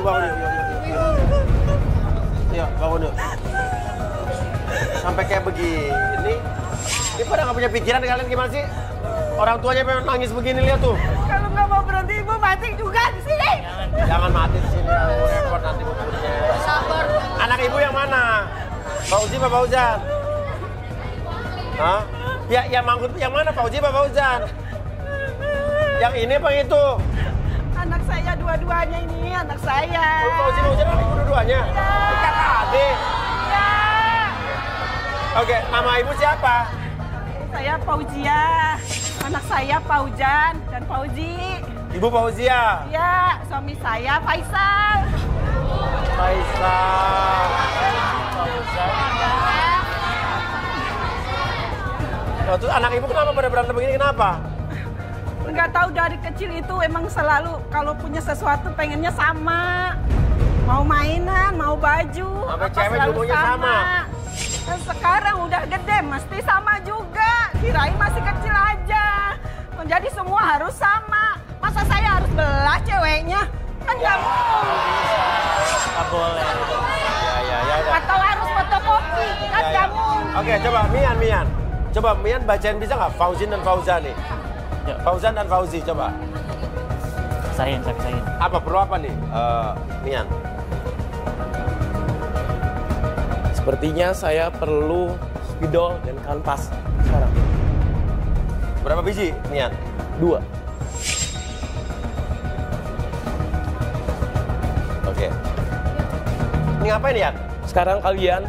bangun yuk. Yuk, bangun yuk. Sampai kayak begini. Ini pada nggak punya pikiran kalian gimana sih? Orang tuanya pengen nangis begini, lihat tuh. Kalau nggak mau berhenti, ibu mati juga di sini. Jangan mati di sini, repot nanti mobilnya. Sabar. Anak ibu yang mana? Fauzi apa Fauzan? Hah? Ya, yang mangkut yang mana? Fauzi apa Fauzan? Yang ini apa yang itu? Anak saya dua-duanya ini, anak saya. Oh, Fauzi Fauzan anak ibu dua-duanya? Ya. Kakak adik. Ya. Oke, nama ibu siapa? Saya Fauzia. Anak saya Fauzan dan Fauzi. Ibu Fauzia. Ya, suami saya Faisal. Faisal. Oh, terus anak ibu kenapa pada berantem begini? Kenapa? Nggak tahu dari kecil itu emang selalu kalau punya sesuatu pengennya sama. Mau mainan, mau baju. Sampai apa cewek selalu juga sama. Dan sekarang udah gede, mesti sama juga. Kirain masih kecil aja. Menjadi semua harus sama. Masa saya harus belah ceweknya? Kan nggak mungkin. Nggak boleh. Ya. Atau harus fotokopi, kan nggak mungkin. Oke, coba Mian. Coba Mian bacain bisa nggak Fauzin dan Fauzan nih? Yuk. Fauzan dan Fauzi, coba. Saya. Apa, perlu apa nih, Mian? Sepertinya saya perlu spidol dan kanvas sekarang. Berapa biji, Mian? 2. Oke. Ini ngapain, Yan? Sekarang kalian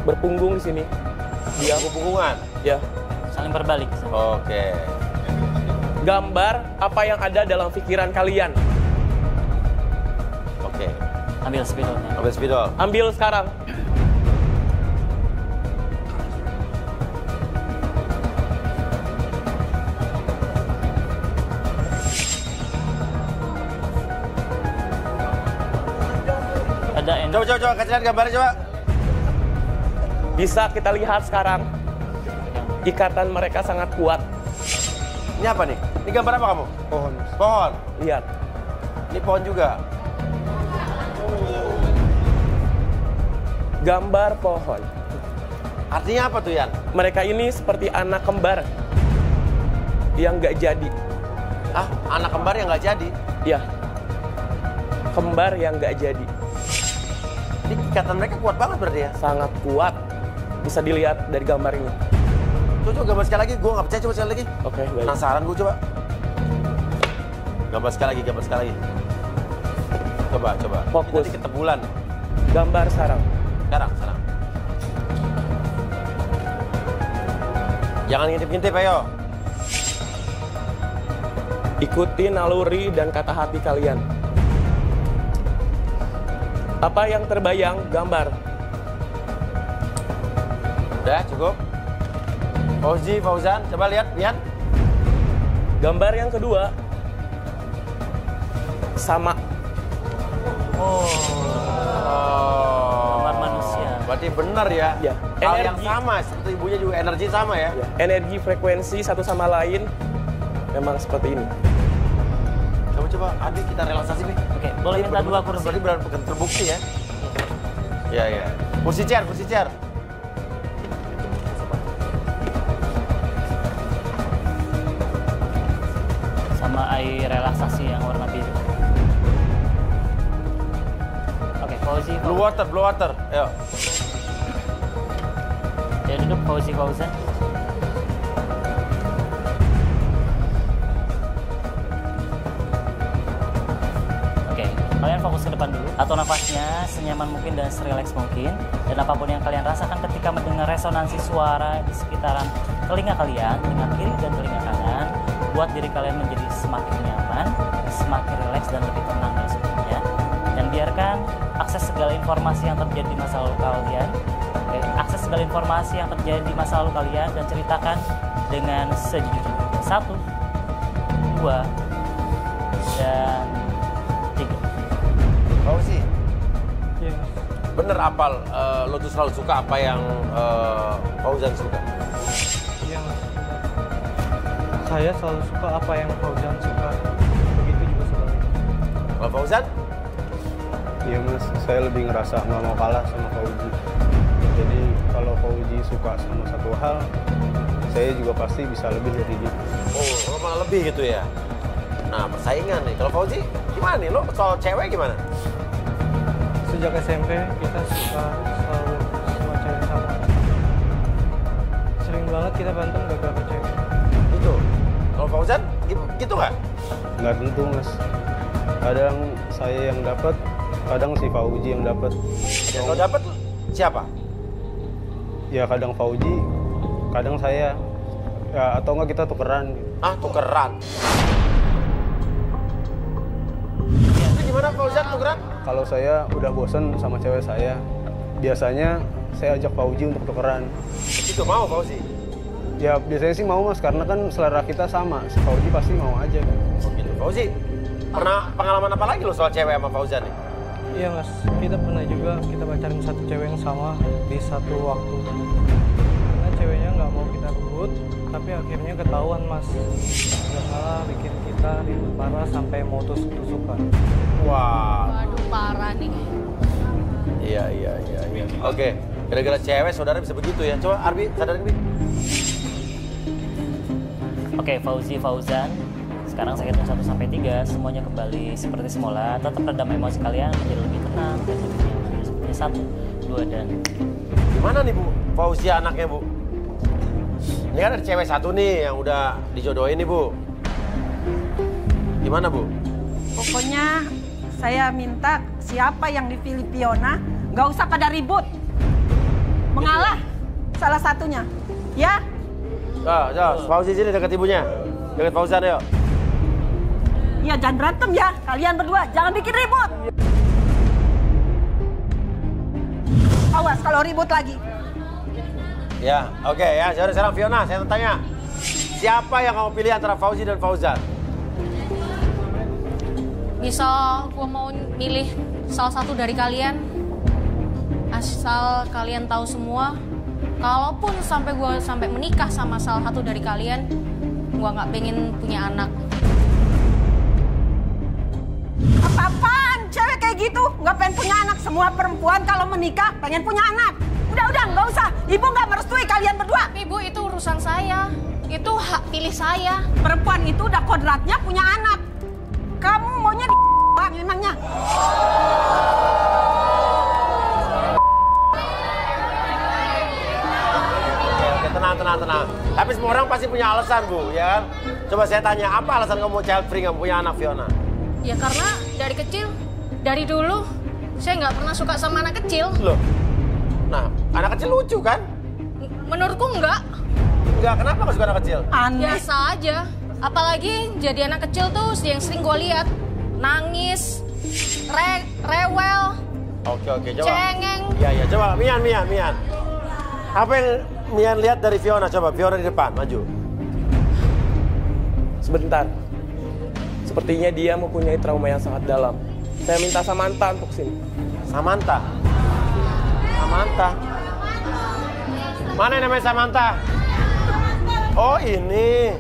berpunggung di sini. Dia punggungan. Ya. Saling berbalik. Oke. Gambar apa yang ada dalam pikiran kalian. Oke. Ambil spidolnya. Ambil spidol. Ambil sekarang. Ada Coba kasih lihat gambarnya coba. Bisa kita lihat sekarang. Ikatan mereka sangat kuat. Ini apa nih? Ini gambar apa kamu? Pohon. Pohon. Lihat. Ini pohon juga. Gambar pohon. Artinya apa tuh, Yan? Mereka ini seperti anak kembar yang nggak jadi. Ah, anak kembar yang nggak jadi. Ya. Kembar yang nggak jadi. Ini ikatan mereka kuat banget berarti ya? Sangat kuat. Bisa dilihat dari gambar ini. Coba gambar sekali lagi, gue nggak percaya, coba sekali lagi. Oke, baik. Penasaran gue, coba. Gambar sekali lagi. Coba. Fokus. Ini ketebulan. Gambar sekarang. Sekarang. Jangan ngintip-ngintip, ayo. Ikuti naluri dan kata hati kalian. Apa yang terbayang, gambar. Udah, cukup. Fauzi, Fauzan, coba lihat, Mian. Gambar yang kedua. Sama. Gambar manusia. Berarti benar ya? Ya. Hal yang Energi. sama, seperti ibunya juga energi sama ya? Ya. Energi frekuensi satu sama lain memang seperti ini. Coba, Adi kita relaksasi nih. Oke, boleh minta 2 kursi? Berarti benar terbukti ya? Iya. Kursi chair. Sama air relaksasi yang warna biru. Oke, Fauzi. Blue water. Ayo. Ya duduk Fauzi Fauzan. Oke, kalian fokus ke depan dulu. Atur nafasnya senyaman mungkin dan serileks mungkin. Dan apapun yang kalian rasakan ketika mendengar resonansi suara di sekitaran telinga kalian, telinga kiri dan telinga kanan, buat diri kalian menjadi semakin nyaman, semakin rileks dan lebih tenang dari sebelumnya. Dan biarkan akses segala informasi yang terjadi di masa lalu kalian. Oke, akses segala informasi yang terjadi di masa lalu kalian dan ceritakan dengan sejujurnya. 1, 2, dan 3. Fauzi, Iya. bener apal lo tuh selalu suka apa yang Fauzan suka? Iya, Mas. Saya selalu suka apa yang Fauzan suka. Begitu juga sebaliknya. Kalau Fauzan? Iya mas, saya lebih ngerasa nggak mau kalah sama Fauzi. Jadi kalau Fauzi suka sama satu hal, saya juga pasti bisa lebih dari dia. Oh, lo malah lebih gitu ya? Nah, persaingan nih. Kalau Fauzi, gimana nih? Lo soal cewek gimana? Sejak SMP kita suka selalu sama cewek sama. Sering banget kita berantem gara-gara ke cewek. Gitu. Kalau Fauzan, gitu nggak? Nggak tentu mas. Kadang saya yang dapat, kadang si Fauzi yang dapat. Yang lo dapet siapa? Ya kadang Fauzi, kadang saya. Ya, atau enggak kita tukeran. Ah, tukeran. Itu gimana Fauzan tukeran? Kalau saya udah bosen sama cewek saya, biasanya saya ajak Fauzi untuk tukeran. Itu mau Fauzi? Ya biasanya sih mau mas, karena kan selera kita sama. Si Fauzi pasti mau aja kan. Oh gitu. Fauzi, pernah pengalaman apa lagi lo soal cewek sama Fauzan nih? Iya mas, kita pernah juga kita pacarin satu cewek yang sama di satu waktu. Karena ceweknya nggak mau kita rebut, tapi akhirnya ketahuan mas. Udah salah bikin kita ribut parah sampai mau tusuk-tusukan. Wah. Waduh, parah nih. Iya. Oke, gara-gara cewek saudara bisa begitu ya. Coba Arbi, sadarin Arbi. Oke, Fauzi, Fauzan. Sekarang saya hitung 1 sampai 3, semuanya kembali seperti semula. Tetap redam emosi kalian menjadi lebih tenang dan lebih nyaman. Sepertinya 1, 2, dan... Gimana nih Bu, Fauzi anaknya Bu? Ini kan ada cewek satu nih yang udah dijodohin nih Bu. Gimana Bu? Pokoknya saya minta siapa yang dipilih Fiona, nggak usah pada ribut. Mengalah salah satunya. Ya? Fauzi sini dekat ibunya. Dekat Fauzan yuk. Ya jangan berantem ya, kalian berdua. Jangan bikin ribut. Awas kalau ribut lagi. Ya, oke ya. Jadi sekarang Fiona, saya tanya. Siapa yang kamu pilih antara Fauzi dan Fauzan? Misal gue mau milih salah satu dari kalian, asal kalian tahu semua, kalaupun sampai menikah sama salah satu dari kalian, gue nggak pengen punya anak. Apa-apaan cewek kayak gitu? Nggak pengen punya anak. Semua perempuan kalau menikah pengen punya anak. Udah, nggak usah. Ibu nggak merestui kalian berdua. Tapi Bu, itu urusan saya. Itu hak pilih saya. Perempuan itu udah kodratnya punya anak. Kamu maunya di bang emangnya? Oke, tenang. Tapi semua orang pasti punya alasan Bu, ya kan? Coba saya tanya, apa alasan kamu mau child free, nggak punya anak Fiona? Ya karena dari dulu, saya nggak pernah suka sama anak kecil. Loh, nah anak kecil lucu kan? Menurutku enggak. Enggak, kenapa nggak suka anak kecil? Aneh. Biasa aja. Apalagi jadi anak kecil tuh yang sering gue lihat nangis, rewel, Oke, coba. cengeng. Iya, coba Mian. Apa yang Mian lihat dari Fiona? Coba Fiona di depan, maju. Sebentar. Sepertinya dia mempunyai trauma yang sangat dalam. Saya minta Samantha untuk sini. Samantha. Mana yang namanya Samantha? Oh, ini.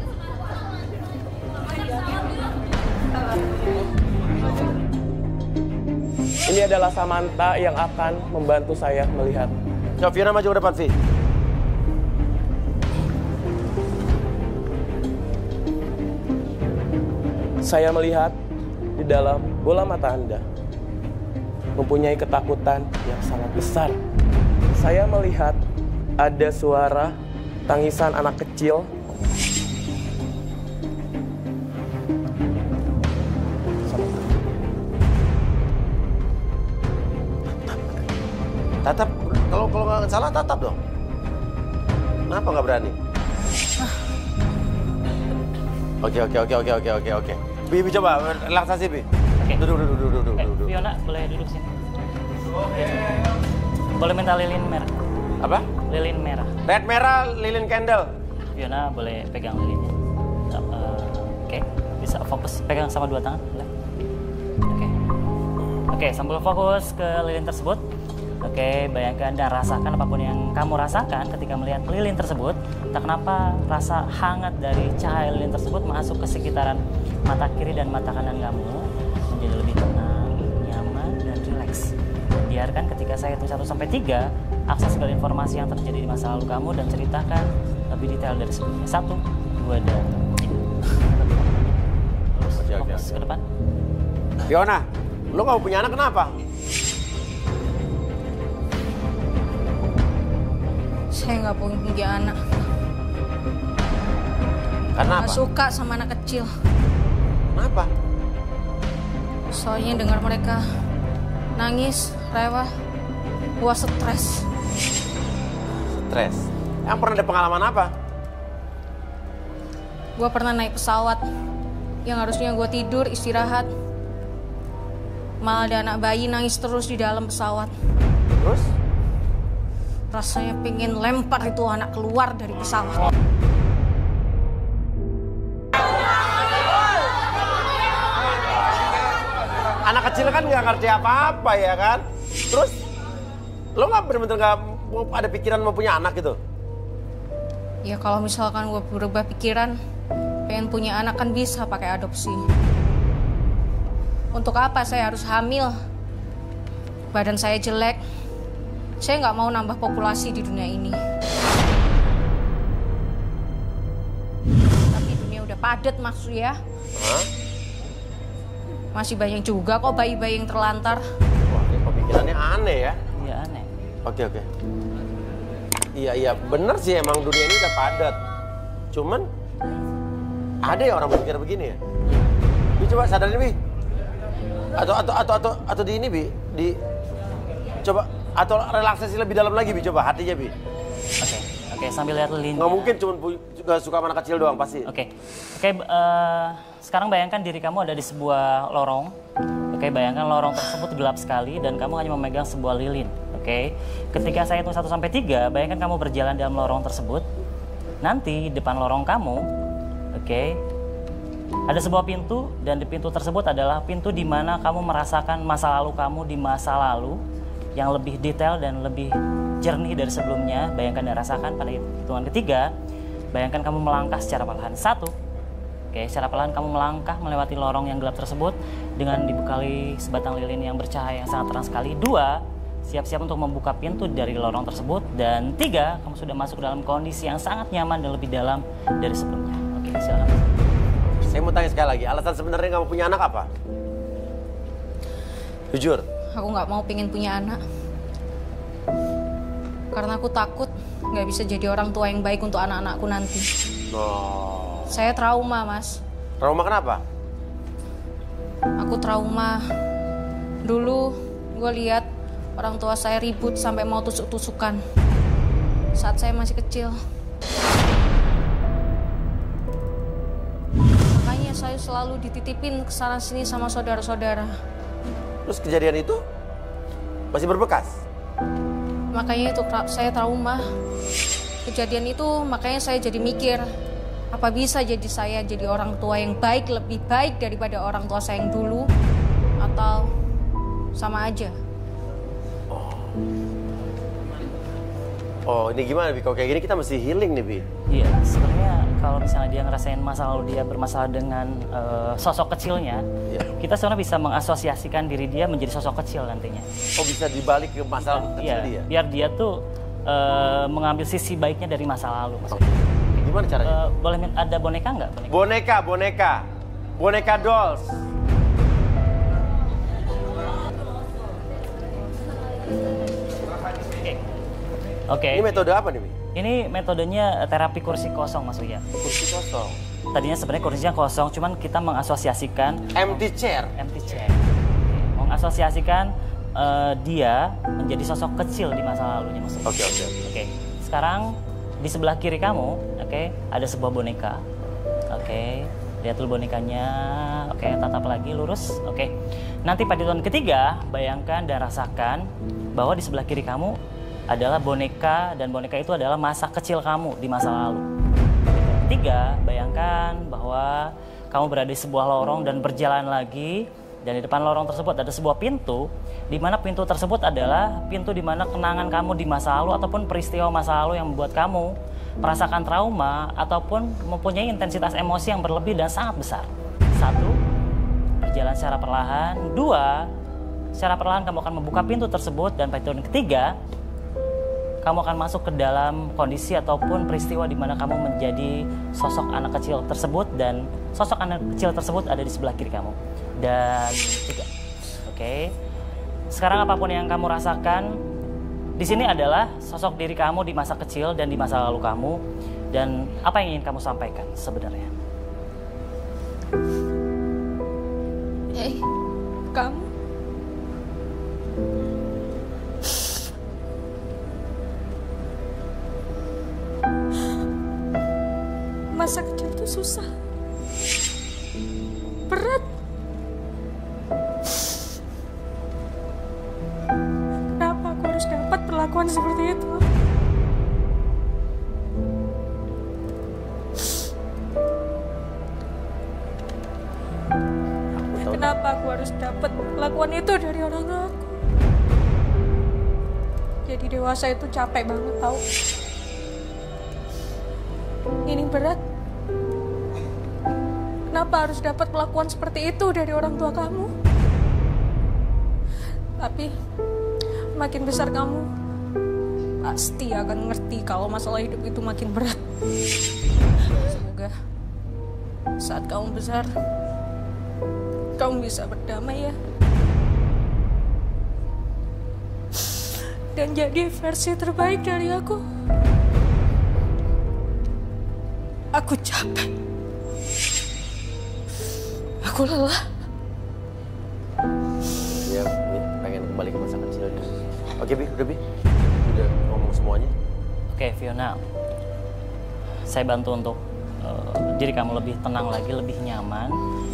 Ini adalah Samantha yang akan membantu saya melihat. Coba Fiona maju ke depan, Vi. Saya melihat di dalam bola mata Anda mempunyai ketakutan yang sangat besar. Saya melihat ada suara tangisan anak kecil. Tatap, kalau nggak salah tatap dong. Kenapa nggak berani? Oke. Bi, coba relaksasi, Bi. Oke. Duduk. Fiona, boleh duduk sini. Boleh minta lilin merah. Apa? Lilin merah. Red merah, lilin candle. Fiona boleh pegang lilinnya. Oke, bisa fokus pegang sama 2 tangan. Boleh? Oke, sambil fokus ke lilin tersebut. Oke, bayangkan dan rasakan apapun yang kamu rasakan ketika melihat lilin tersebut. Entah kenapa rasa hangat dari cahaya lilin tersebut masuk ke sekitaran mata kiri dan mata kanan kamu. Menjadi lebih tenang, nyaman, dan rileks. bayangkan ketika saya hitung 1 sampai 3, akses segala informasi yang terjadi di masa lalu kamu dan ceritakan lebih detail dari sebelumnya. 1, 2, dan 3. Terus fokus ke depan. Fiona, lu nggak punya anak kenapa? Saya nggak punya anak. Karena Nggak apa? suka sama anak kecil. Kenapa? Soalnya dengar mereka nangis, rewel, gua stres. Stres. Yang pernah ada pengalaman apa? Gua pernah naik pesawat yang harusnya gua tidur, istirahat. Malah ada anak bayi nangis terus di dalam pesawat. Terus? Rasanya pengen lempar itu anak keluar dari pesawat. Anak kecil kan nggak ngerti apa-apa ya kan? Terus lo nggak bener-bener nggak ada pikiran mau punya anak gitu? Ya kalau misalkan gue berubah pikiran, pengen punya anak kan bisa pakai adopsi. Untuk apa saya harus hamil? Badan saya jelek. Saya nggak mau nambah populasi di dunia ini. Tapi dunia udah padat maksudnya. Hah? Masih banyak juga kok bayi-bayi yang terlantar. Wah, ini pemikirannya aneh ya. Iya, aneh. Oke. Iya, bener sih emang dunia ini udah padat. Cuman ada ya orang berpikir begini ya. Bi coba sadarin Bi. Atau di ini Bi, coba atau relaksasi lebih dalam lagi Bi, coba hatinya Bi. Oke, sambil lihat lilin. Nggak mungkin cuma gak suka sama anak kecil doang pasti. Oke, sekarang bayangkan diri kamu ada di sebuah lorong. Oke, bayangkan lorong tersebut gelap sekali dan kamu hanya memegang sebuah lilin. Oke, ketika saya hitung 1 sampai 3, bayangkan kamu berjalan dalam lorong tersebut. Nanti depan lorong kamu, oke, ada sebuah pintu dan di pintu tersebut adalah pintu di mana kamu merasakan masa lalu kamu di masa lalu yang lebih detail dan lebih jernih dari sebelumnya. Bayangkan dan rasakan pada hitungan ketiga. Bayangkan kamu melangkah secara perlahan. 1. Oke, secara perlahan kamu melangkah melewati lorong yang gelap tersebut dengan dibekali sebatang lilin yang bercahaya yang sangat terang sekali. 2. Siap-siap untuk membuka pintu dari lorong tersebut. Dan 3. Kamu sudah masuk dalam kondisi yang sangat nyaman dan lebih dalam dari sebelumnya. Oke, silakan. Saya mau tanya sekali lagi, alasan sebenarnya kamu punya anak apa? Jujur. Aku nggak mau pengen punya anak. Karena aku takut nggak bisa jadi orang tua yang baik untuk anak-anakku nanti. Oh. Saya trauma, Mas. Trauma kenapa? Aku trauma. Dulu gue lihat orang tua saya ribut sampai mau tusuk-tusukan saat saya masih kecil. Makanya saya selalu dititipin ke sana sini sama saudara-saudara. Terus kejadian itu masih berbekas? Makanya itu saya trauma. Kejadian itu makanya saya jadi mikir, apa bisa jadi saya jadi orang tua yang baik, lebih baik daripada orang tua saya yang dulu, atau sama aja? Oh, ini gimana Bi? Kalau kayak gini kita mesti healing nih Bi. Iya, sebenarnya kalau misalnya dia ngerasain masa lalu dia bermasalah dengan sosok kecilnya, kita sebenarnya bisa mengasosiasikan diri dia menjadi sosok kecil nantinya. Oh, bisa dibalik ke masalah kecil dia? Biar dia tuh mengambil sisi baiknya dari masa lalu. Maksudnya. Gimana caranya? Boleh ada boneka nggak? Boneka dolls. Oke. Ini metode apa nih, Mi? Ini metodenya terapi kursi kosong, Mas Uya. Kursi kosong. Tadinya sebenarnya kursinya kosong, cuman kita mengasosiasikan empty chair. Mengasosiasikan dia menjadi sosok kecil di masa lalunya, Mas Uya. Oke. Sekarang di sebelah kiri kamu, ada sebuah boneka. Lihat dulu bonekanya. Tatap lagi lurus. Nanti pada tahun ketiga, bayangkan dan rasakan bahwa di sebelah kiri kamu adalah boneka, dan boneka itu adalah masa kecil kamu di masa lalu. 3, bayangkan bahwa kamu berada di sebuah lorong dan berjalan lagi, dan di depan lorong tersebut ada sebuah pintu, di mana pintu tersebut adalah pintu di mana kenangan kamu di masa lalu ataupun peristiwa masa lalu yang membuat kamu merasakan trauma ataupun mempunyai intensitas emosi yang berlebih dan sangat besar. 1, berjalan secara perlahan. 2, secara perlahan kamu akan membuka pintu tersebut dan pintu ketiga, kamu akan masuk ke dalam kondisi ataupun peristiwa di mana kamu menjadi sosok anak kecil tersebut dan sosok anak kecil tersebut ada di sebelah kiri kamu. Dan tiga. Oke. Sekarang apapun yang kamu rasakan di sini adalah sosok diri kamu di masa kecil dan di masa lalu kamu, dan apa yang ingin kamu sampaikan sebenarnya? Kamu masa kecil itu susah, berat. Kenapa aku harus dapat perlakuan seperti itu? Kenapa aku harus dapat perlakuan itu dari orang tua aku? Jadi dewasa itu capek banget tau. Ini berat. Kenapa harus dapat perlakuan seperti itu dari orang tua kamu? Tapi makin besar kamu pasti akan ngerti kalau masalah hidup itu makin berat. Semoga saat kamu besar kamu bisa berdamai ya. Dan jadi versi terbaik dari aku. Aku capek. Aku lelah. Ya, pengen kembali ke masa kecilnya. Oke, Bi, udah Bi? Udah ngomong semuanya? Oke, Fiona. Saya bantu untuk diri kamu lebih tenang lagi, lebih nyaman.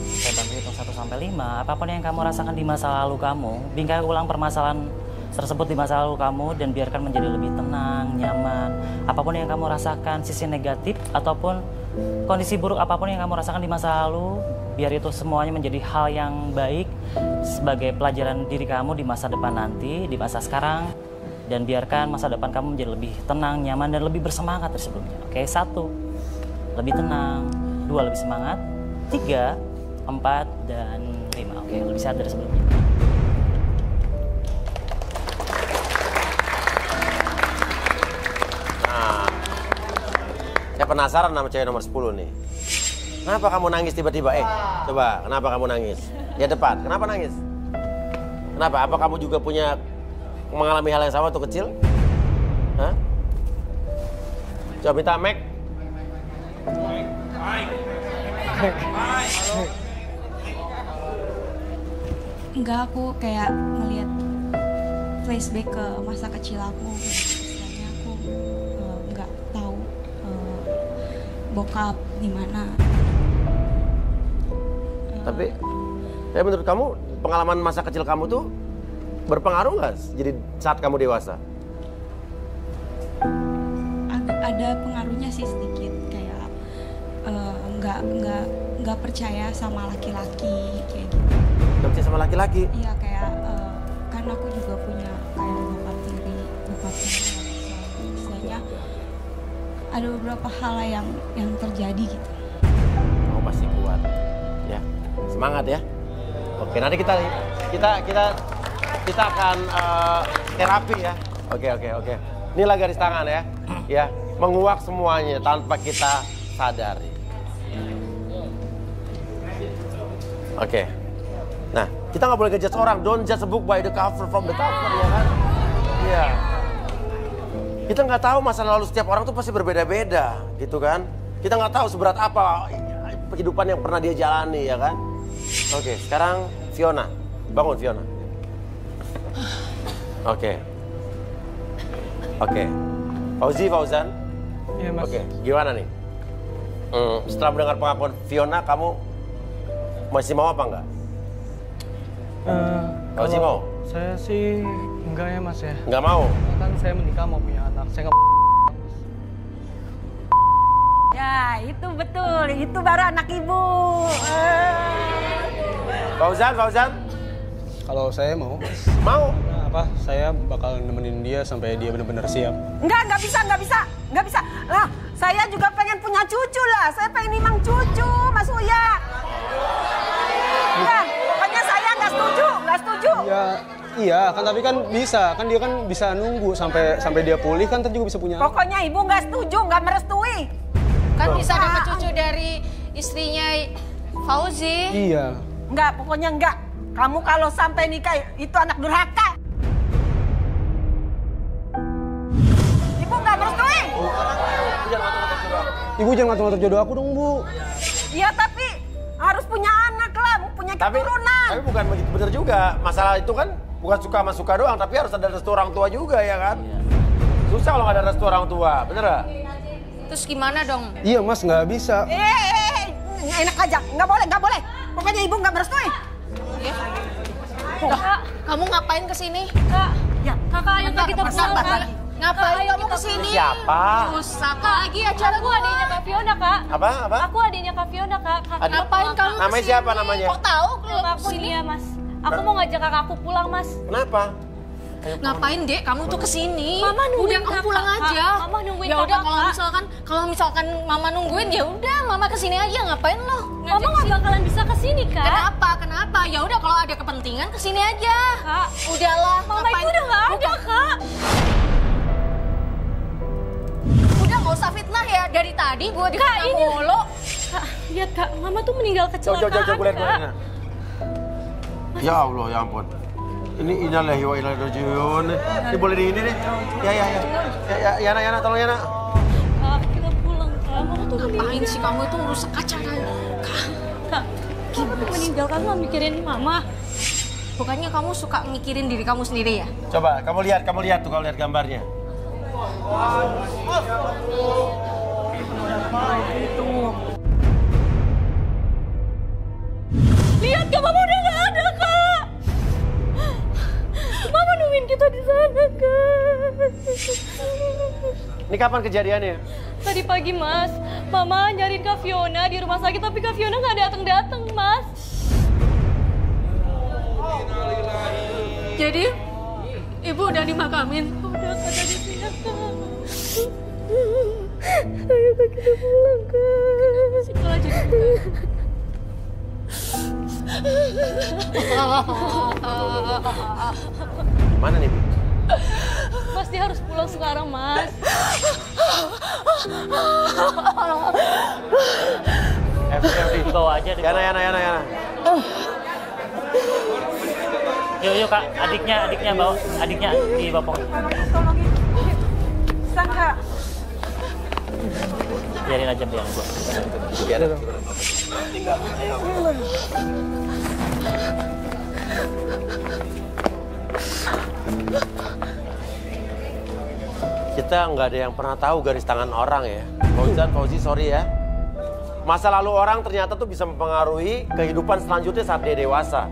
Saya bantu hitung 1 sampai 5. Apapun yang kamu rasakan di masa lalu kamu, bingkai ulang permasalahan tersebut di masa lalu kamu dan biarkan menjadi lebih tenang, nyaman. Apapun yang kamu rasakan, sisi negatif ataupun kondisi buruk apapun yang kamu rasakan di masa lalu, biar itu semuanya menjadi hal yang baik sebagai pelajaran diri kamu di masa depan nanti, di masa sekarang. Dan biarkan masa depan kamu menjadi lebih tenang, nyaman, dan lebih bersemangat dari sebelumnya. Oke, 1, lebih tenang. 2, lebih semangat. 3, 4, dan 5. Oke, lebih sehat dari sebelumnya. Nah, saya penasaran sama cewek nomor 10 nih. Kenapa kamu nangis tiba-tiba? Coba, kenapa kamu nangis? Ya depan, kenapa nangis? Kenapa? Apa kamu juga punya mengalami hal yang sama waktu kecil? Hah? Coba minta Mac. Enggak, aku kayak ngeliat flashback ke masa kecil aku. Misalnya aku nggak tahu bokap di mana. Tapi menurut kamu pengalaman masa kecil kamu tuh berpengaruh nggak jadi saat kamu dewasa? Ada pengaruhnya sih sedikit, kayak nggak percaya sama laki-laki kayak gitu. Nggak percaya sama laki-laki? Iya, kayak kan aku juga punya kayak bokap tiri, istilahnya ada beberapa hal yang terjadi gitu. Kamu pasti kuat, ya. Semangat ya. Oke, nanti kita akan terapi ya. Oke. Inilah garis tangan ya. Ya, menguak semuanya tanpa kita sadari. Oke. Nah, kita nggak boleh ngejudge orang. Don't judge a book by the cover, from the cover, ya kan? Iya. Kita nggak tahu masa lalu setiap orang tuh pasti berbeda-beda, gitu kan? Kita nggak tahu seberat apa kehidupan yang pernah dia jalani, ya kan? Oke, sekarang Fiona. Bangun, Fiona. Oke. Fauzi, Fauzan. Iya, Mas. Oke, gimana nih? Setelah mendengar pengakuan Fiona, kamu masih mau apa enggak? Fauzi mau? Saya sih enggak ya, Mas ya. Enggak mau? Kan saya menikah mau punya anak. Saya nggak. Ya, itu betul. Itu baru anak ibu. Fauzan? Kalau saya mau, Mau? nah, apa? Saya bakal nemenin dia sampai dia benar-benar siap. Nggak bisa. Lah, saya juga pengen punya cucu lah. Saya pengen nimang cucu, Mas Uya. Enggak, pokoknya saya nggak setuju. Ya, Iya, kan tapi kan bisa, kan dia kan bisa nunggu sampai dia pulih kan, juga bisa punya. Pokoknya ibu nggak setuju, nggak merestui. Kan bisa dapat cucu dari istrinya Fauzi. Iya. Nggak, pokoknya nggak. Kamu kalau sampai nikah itu anak durhaka. Ibu nggak merestui. Ibu jangan ngatur-ngatur jodoh aku dong, Bu. Iya, tapi harus punya anak lah, punya keturunan. Tapi bukan begitu benar juga. Masalah itu kan bukan suka sama suka doang, tapi harus ada restu orang tua juga ya kan? Susah kalau nggak ada restu orang tua, bener gak? Terus gimana dong? Iya Mas, nggak bisa. Enak aja, nggak boleh. Pokoknya ibu nggak merestui. Ya. Kak, kamu ngapain kesini? Kak, Ya, kakak ayo Kak, kita pulang Kak. Ngapain kamu kesini? Siapa? Rusak lagi acara Aku adiknya Kak Fiona Kak. Apa? Aku adiknya Kak Fiona Kak. Ngapain kamu Namanya kesini? siapa namanya? Kok tahu kalau Nama aku kesini? Nia Mas. Aku mau ngajak kakakku pulang Mas. Kenapa? Ngapain Dek? Kamu tuh kesini? Mama nungguin Udah kamu kakak, pulang Kak. aja. Mama nungguin Ya udah kakak, kalau misalkan Mama nungguin ya udah Mama kesini aja. Ngapain lo? Mama nggak bakalan bisa kesini Kak. Kenapa? Ya udah kalau ada kepentingan kesini aja. Kak, Udahlah. Mama itu udah nggak ada Kak. Udah nggak usah fitnah ya. Dari tadi gue dikata mulu. Kak, lihat Kak, Mama tuh meninggal kecelakaan Jauh, gue lihat. Kak. Ya Allah, ya ampun. Ini innalillahi wa inna ilaihi raji'un. Ini boleh di ini nih. Ya, Yana, tolong Yana. Kak, kita pulang Kak. Mama tuh Ngapain sih kamu itu merusak acara? Kak, Mama meninggal kan nggak mikirin Mama. Bukannya kamu suka mikirin diri kamu sendiri ya? Coba, kamu lihat tuh kalau lihat gambarnya. Lihat Kak, Mama udah nggak ada Kak. Mama nungguin kita di sana Kak. Ini kapan kejadiannya? Tadi pagi Mas, Mama nyariin Kak Fiona di rumah sakit tapi Kak Fiona nggak datang Mas. Jadi, Ibu udah dimakamin? Udah Kak, tadi siang Kak. Ayo Kak, kita pulang Kak. Sekolah jadi Mana nih, Bi? Mas, dia harus pulang sekarang Mas. Bawa aja deh. Yana. Yuk Kak, adiknya bawa, adiknya di bapok. Tolongin. Bisa nggak? Biarin aja. Biar. Kita nggak ada yang pernah tahu garis tangan orang ya. Fauzi, sorry ya. Masa lalu orang ternyata tuh bisa mempengaruhi kehidupan selanjutnya saat dia dewasa.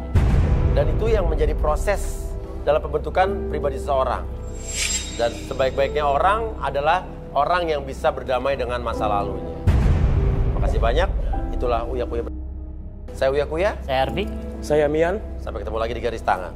Dan itu yang menjadi proses dalam pembentukan pribadi seseorang. Dan sebaik-baiknya orang adalah orang yang bisa berdamai dengan masa lalunya. Makasih banyak. Itulah Uya Kuya. Saya Uya Kuya. Saya Arfi. Saya Mian. Sampai ketemu lagi di garis tangan.